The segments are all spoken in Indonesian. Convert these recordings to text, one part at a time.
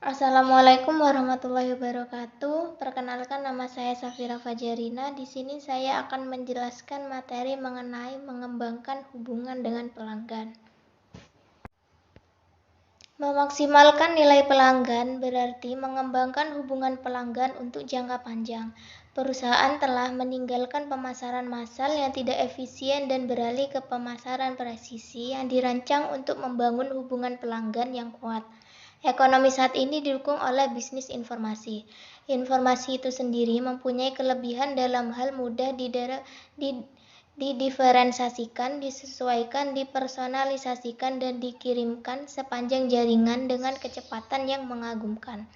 Assalamualaikum warahmatullahi wabarakatuh. Perkenalkan, nama saya Safira Fajarina. Di sini saya akan menjelaskan materi mengenai mengembangkan hubungan dengan pelanggan. Memaksimalkan nilai pelanggan berarti mengembangkan hubungan pelanggan untuk jangka panjang. Perusahaan telah meninggalkan pemasaran massal yang tidak efisien dan beralih ke pemasaran presisi yang dirancang untuk membangun hubungan pelanggan yang kuat. Ekonomi saat ini didukung oleh bisnis informasi. Informasi itu sendiri mempunyai kelebihan dalam hal mudah didiferensiasikan, disesuaikan, dipersonalisasikan, dan dikirimkan sepanjang jaringan dengan kecepatan yang mengagumkan.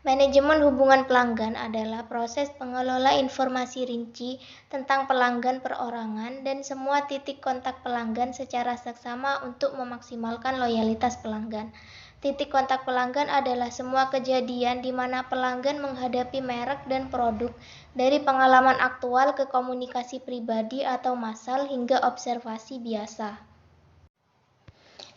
Manajemen hubungan pelanggan adalah proses pengelola informasi rinci tentang pelanggan perorangan dan semua titik kontak pelanggan secara seksama untuk memaksimalkan loyalitas pelanggan. Titik kontak pelanggan adalah semua kejadian di mana pelanggan menghadapi merek dan produk, dari pengalaman aktual ke komunikasi pribadi atau massal hingga observasi biasa.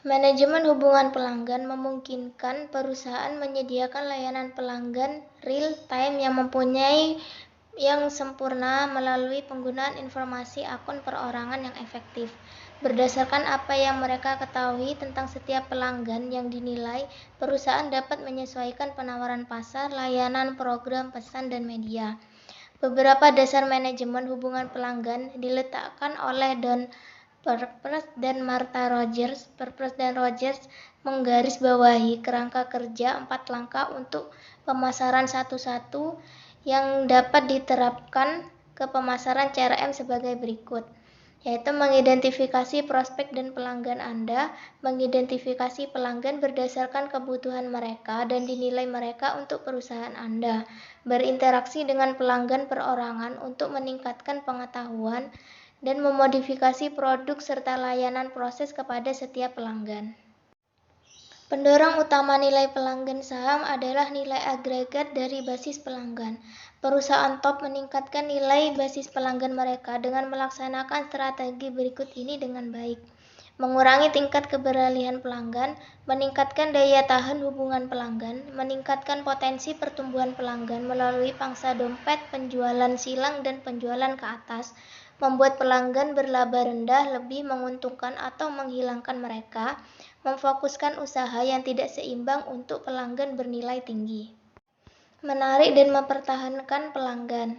Manajemen hubungan pelanggan memungkinkan perusahaan menyediakan layanan pelanggan real-time yang sempurna melalui penggunaan informasi akun perorangan yang efektif. Berdasarkan apa yang mereka ketahui tentang setiap pelanggan yang dinilai, perusahaan dapat menyesuaikan penawaran pasar, layanan, program, pesan, dan media. Beberapa dasar manajemen hubungan pelanggan diletakkan oleh Don Purpose dan Martha Rogers. Purpose dan Rogers menggarisbawahi kerangka kerja 4 langkah untuk pemasaran satu-satu yang dapat diterapkan ke pemasaran CRM sebagai berikut, yaitu mengidentifikasi prospek dan pelanggan Anda, mengidentifikasi pelanggan berdasarkan kebutuhan mereka dan dinilai mereka untuk perusahaan Anda, berinteraksi dengan pelanggan perorangan untuk meningkatkan pengetahuan, dan memodifikasi produk serta layanan proses kepada setiap pelanggan. Pendorong utama nilai pelanggan saham adalah nilai agregat dari basis pelanggan. Perusahaan top meningkatkan nilai basis pelanggan mereka dengan melaksanakan strategi berikut ini dengan baik. Mengurangi tingkat keberalihan pelanggan, meningkatkan daya tahan hubungan pelanggan, meningkatkan potensi pertumbuhan pelanggan melalui pangsa dompet, penjualan silang, dan penjualan ke atas, membuat pelanggan berlaba rendah lebih menguntungkan atau menghilangkan mereka, memfokuskan usaha yang tidak seimbang untuk pelanggan bernilai tinggi. Menarik dan mempertahankan pelanggan.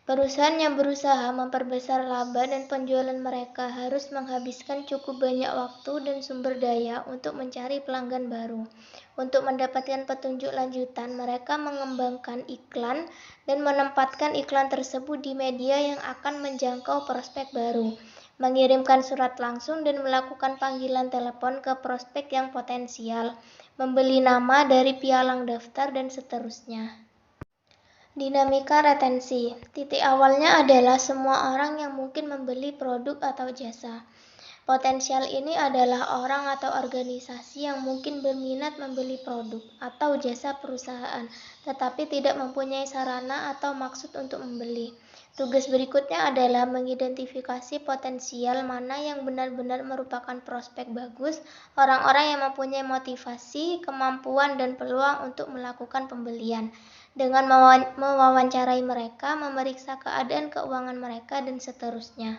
Perusahaan yang berusaha memperbesar laba dan penjualan mereka harus menghabiskan cukup banyak waktu dan sumber daya untuk mencari pelanggan baru. Untuk mendapatkan petunjuk lanjutan, mereka mengembangkan iklan dan menempatkan iklan tersebut di media yang akan menjangkau prospek baru, mengirimkan surat langsung dan melakukan panggilan telepon ke prospek yang potensial, membeli nama dari pialang daftar, dan seterusnya. Dinamika retensi. Titik awalnya adalah semua orang yang mungkin membeli produk atau jasa. Potensial ini adalah orang atau organisasi yang mungkin berminat membeli produk atau jasa perusahaan, tetapi tidak mempunyai sarana atau maksud untuk membeli. Tugas berikutnya adalah mengidentifikasi potensial mana yang benar-benar merupakan prospek bagus, orang-orang yang mempunyai motivasi, kemampuan, dan peluang untuk melakukan pembelian, dengan mewawancarai mereka, memeriksa keadaan keuangan mereka, dan seterusnya.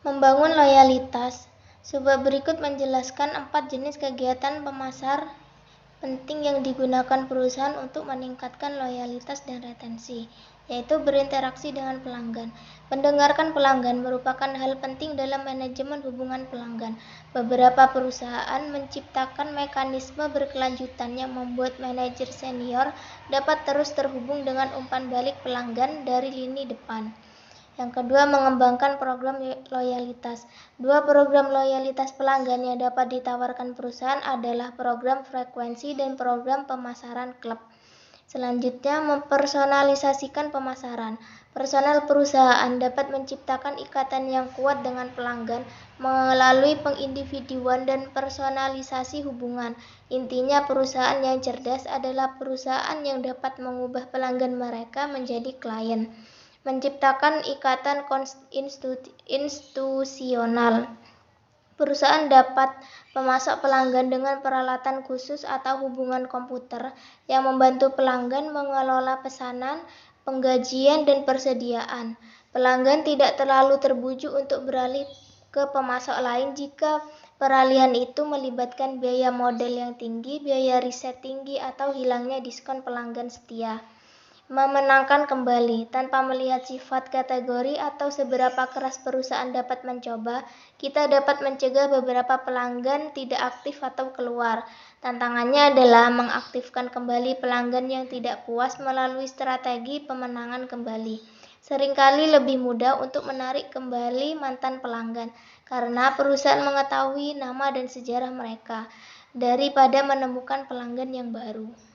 Membangun loyalitas. Subbab berikut menjelaskan 4 jenis kegiatan pemasar penting yang digunakan perusahaan untuk meningkatkan loyalitas dan retensi, yaitu berinteraksi dengan pelanggan. Mendengarkan pelanggan merupakan hal penting dalam manajemen hubungan pelanggan. Beberapa perusahaan menciptakan mekanisme berkelanjutan yang membuat manajer senior dapat terus terhubung dengan umpan balik pelanggan dari lini depan. Yang kedua, mengembangkan program loyalitas. 2 program loyalitas pelanggan yang dapat ditawarkan perusahaan adalah program frekuensi dan program pemasaran klub. Selanjutnya, mempersonalisasikan pemasaran. Personal perusahaan dapat menciptakan ikatan yang kuat dengan pelanggan melalui pengindividuan dan personalisasi hubungan. Intinya, perusahaan yang cerdas adalah perusahaan yang dapat mengubah pelanggan mereka menjadi klien. Menciptakan ikatan institusional. Perusahaan dapat memasok pelanggan dengan peralatan khusus atau hubungan komputer yang membantu pelanggan mengelola pesanan, penggajian, dan persediaan. Pelanggan tidak terlalu terbujuk untuk beralih ke pemasok lain jika peralihan itu melibatkan biaya modal yang tinggi, biaya riset tinggi, atau hilangnya diskon pelanggan setia. Memenangkan kembali. Tanpa melihat sifat kategori atau seberapa keras perusahaan dapat mencoba, kita dapat mencegah beberapa pelanggan tidak aktif atau keluar. Tantangannya adalah mengaktifkan kembali pelanggan yang tidak puas melalui strategi pemenangan kembali. Seringkali lebih mudah untuk menarik kembali mantan pelanggan karena perusahaan mengetahui nama dan sejarah mereka daripada menemukan pelanggan yang baru.